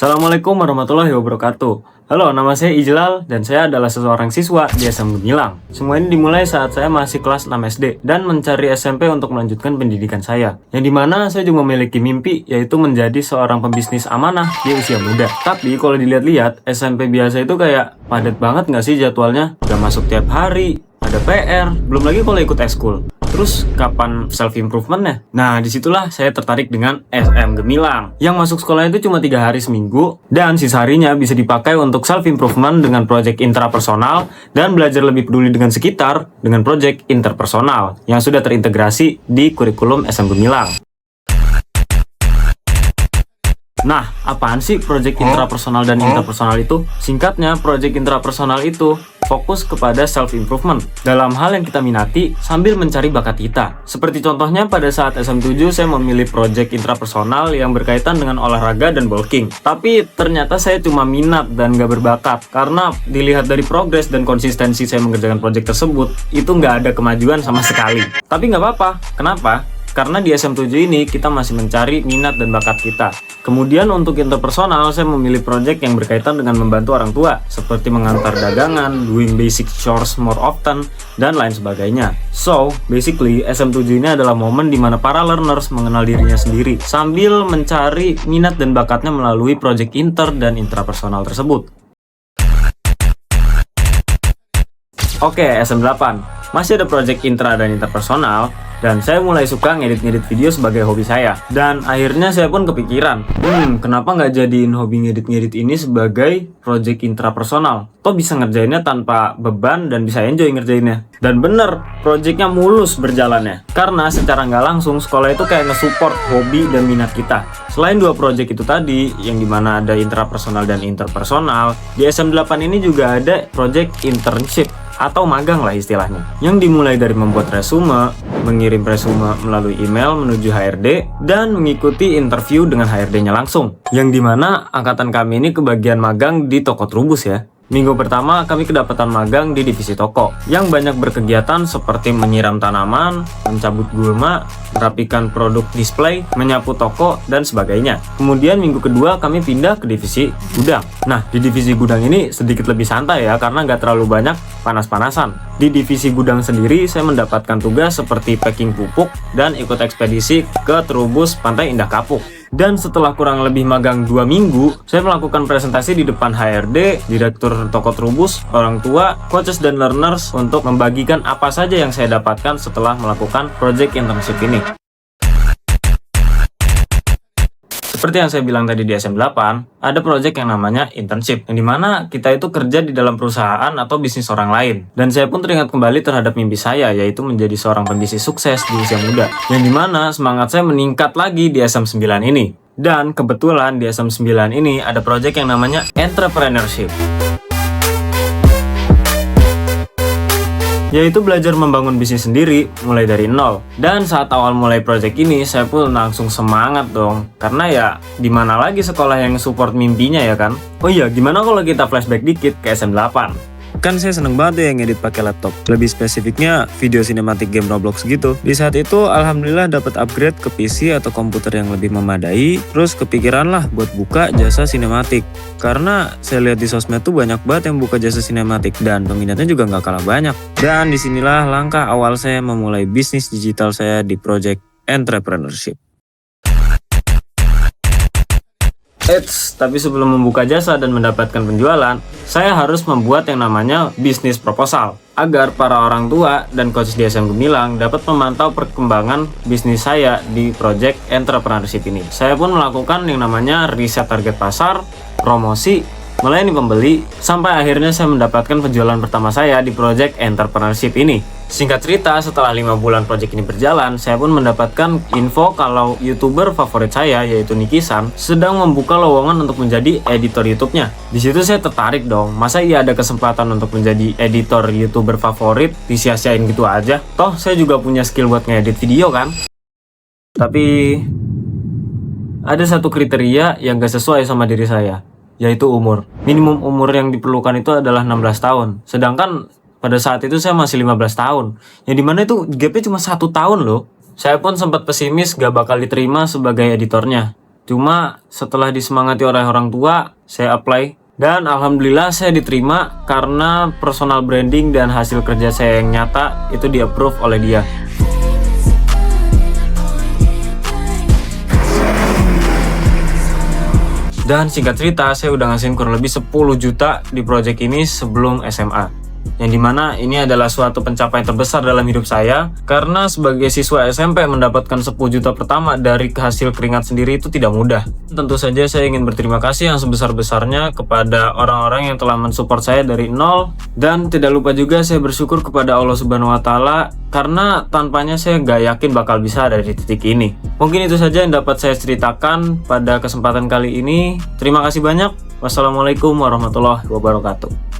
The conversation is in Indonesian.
Assalamualaikum warahmatullahi wabarakatuh. Halo, nama saya Ijlal dan saya adalah seorang siswa di SM Gemilang. Semua ini dimulai saat saya masih kelas 6 SD dan mencari SMP untuk melanjutkan pendidikan saya. Yang dimana saya juga memiliki mimpi, yaitu menjadi seorang pembisnis amanah di usia muda. Tapi kalau dilihat-lihat, SMP biasa itu kayak padat banget nggak sih jadwalnya? Udah masuk tiap hari, ada PR, belum lagi kalau ikut eskul. Terus kapan self improvementnya? Nah, disitulah saya tertarik dengan SM Gemilang. Yang masuk sekolah itu cuma 3 hari seminggu dan sisa harinya bisa dipakai untuk self improvement dengan project intrapersonal dan belajar lebih peduli dengan sekitar dengan project interpersonal yang sudah terintegrasi di kurikulum SM Gemilang. Nah, apaan sih project intrapersonal dan interpersonal itu? Singkatnya, project intrapersonal itu fokus kepada self-improvement dalam hal yang kita minati sambil mencari bakat kita. Seperti contohnya pada saat SM7 saya memilih project intrapersonal yang berkaitan dengan olahraga dan bulking. Tapi ternyata saya cuma minat dan gak berbakat karena dilihat dari progres dan konsistensi saya mengerjakan project tersebut, itu gak ada kemajuan sama sekali. Tapi gak apa-apa. Kenapa? Karena di SM7 ini kita masih mencari minat dan bakat kita. Kemudian untuk interpersonal, saya memilih project yang berkaitan dengan membantu orang tua, seperti mengantar dagangan, doing basic chores more often, dan lain sebagainya. So, basically, SM7 ini adalah momen di mana para learners mengenal dirinya sendiri, sambil mencari minat dan bakatnya melalui project inter dan intrapersonal tersebut. Oke, SM8. Masih ada project intra dan interpersonal, dan saya mulai suka ngedit-ngedit video sebagai hobi saya. Dan akhirnya saya pun kepikiran, kenapa nggak jadiin hobi ngedit-ngedit ini sebagai project intrapersonal? Toh bisa ngerjainnya tanpa beban dan bisa enjoy ngerjainnya. Dan bener, projectnya mulus berjalannya. Karena secara nggak langsung sekolah itu kayak nge-support hobi dan minat kita. Selain dua project itu tadi, yang dimana ada intrapersonal dan interpersonal, di SM8 ini juga ada project internship atau magang lah istilahnya, yang dimulai dari membuat resume, mengirim resume melalui email menuju HRD, dan mengikuti interview dengan HRD-nya langsung. Yang dimana angkatan kami ini kebagian magang di toko Trubus ya. Minggu pertama kami kedapatan magang di divisi toko yang banyak berkegiatan seperti menyiram tanaman, mencabut gulma, merapikan produk display, menyapu toko, dan sebagainya. Kemudian minggu kedua kami pindah ke divisi gudang. Nah, di divisi gudang ini sedikit lebih santai ya karena nggak terlalu banyak panas-panasan. Di divisi gudang sendiri saya mendapatkan tugas seperti packing pupuk dan ikut ekspedisi ke Trubus Pantai Indah Kapuk. Dan setelah kurang lebih magang 2 minggu, saya melakukan presentasi di depan HRD, direktur toko Trubus, orang tua, coaches dan learners untuk membagikan apa saja yang saya dapatkan setelah melakukan project internship ini. Seperti yang saya bilang tadi di SM8, ada project yang namanya internship, yang dimana kita itu kerja di dalam perusahaan atau bisnis orang lain. Dan saya pun teringat kembali terhadap mimpi saya, yaitu menjadi seorang pembisnis sukses di usia muda. Yang dimana semangat saya meningkat lagi di SM9 ini. Dan kebetulan di SM9 ini ada project yang namanya entrepreneurship, yaitu belajar membangun bisnis sendiri mulai dari nol. Dan saat awal mulai project ini, saya pun langsung semangat dong. Karena ya, dimana lagi sekolah yang support mimpinya ya kan? Oh iya, gimana kalau kita flashback dikit ke SM8? Kan saya seneng banget ya ngedit pakai laptop. Lebih spesifiknya video sinematik game Roblox gitu. Di saat itu alhamdulillah dapat upgrade ke PC atau komputer yang lebih memadai. Terus kepikiran lah buat buka jasa sinematik. Karena saya lihat di sosmed tuh banyak banget yang buka jasa sinematik dan peminatnya juga nggak kalah banyak. Dan disinilah langkah awal saya memulai bisnis digital saya di project entrepreneurship. Eits, tapi sebelum membuka jasa dan mendapatkan penjualan, saya harus membuat yang namanya bisnis proposal agar para orang tua dan coach di SM Gemilang dapat memantau perkembangan bisnis saya di project entrepreneurship ini. Saya pun melakukan yang namanya riset target pasar, promosi, melayani pembeli, sampai akhirnya saya mendapatkan penjualan pertama saya di project entrepreneurship ini. Singkat cerita, setelah 5 bulan project ini berjalan, saya pun mendapatkan info kalau YouTuber favorit saya, yaitu Nikisan, sedang membuka lowongan untuk menjadi editor YouTube-nya. Di situ saya tertarik dong, masa iya ada kesempatan untuk menjadi editor YouTuber favorit, disia-siain gitu aja? Toh saya juga punya skill buat ngedit video kan? Tapi ada satu kriteria yang gak sesuai sama diri saya, yaitu umur. Minimum umur yang diperlukan itu adalah 16 tahun. Sedangkan pada saat itu saya masih 15 tahun. Yang dimana itu gapnya cuma 1 tahun loh. Saya pun sempat pesimis gak bakal diterima sebagai editornya. Cuma setelah disemangati oleh orang tua, saya apply. Dan alhamdulillah saya diterima karena personal branding dan hasil kerja saya yang nyata itu di-approve oleh dia. Dan singkat cerita, saya udah ngasihin kurang lebih 10 juta di project ini sebelum SMA. Yang dimana ini adalah suatu pencapaian terbesar dalam hidup saya, karena sebagai siswa SMP mendapatkan 10 juta pertama dari hasil keringat sendiri itu tidak mudah. Tentu saja saya ingin berterima kasih yang sebesar-besarnya kepada orang-orang yang telah mensupport saya dari nol, dan tidak lupa juga saya bersyukur kepada Allah Subhanahu wa Ta'ala, karena tanpanya saya nggak yakin bakal bisa ada di titik ini. Mungkin itu saja yang dapat saya ceritakan pada kesempatan kali ini. Terima kasih banyak. Wassalamualaikum warahmatullahi wabarakatuh.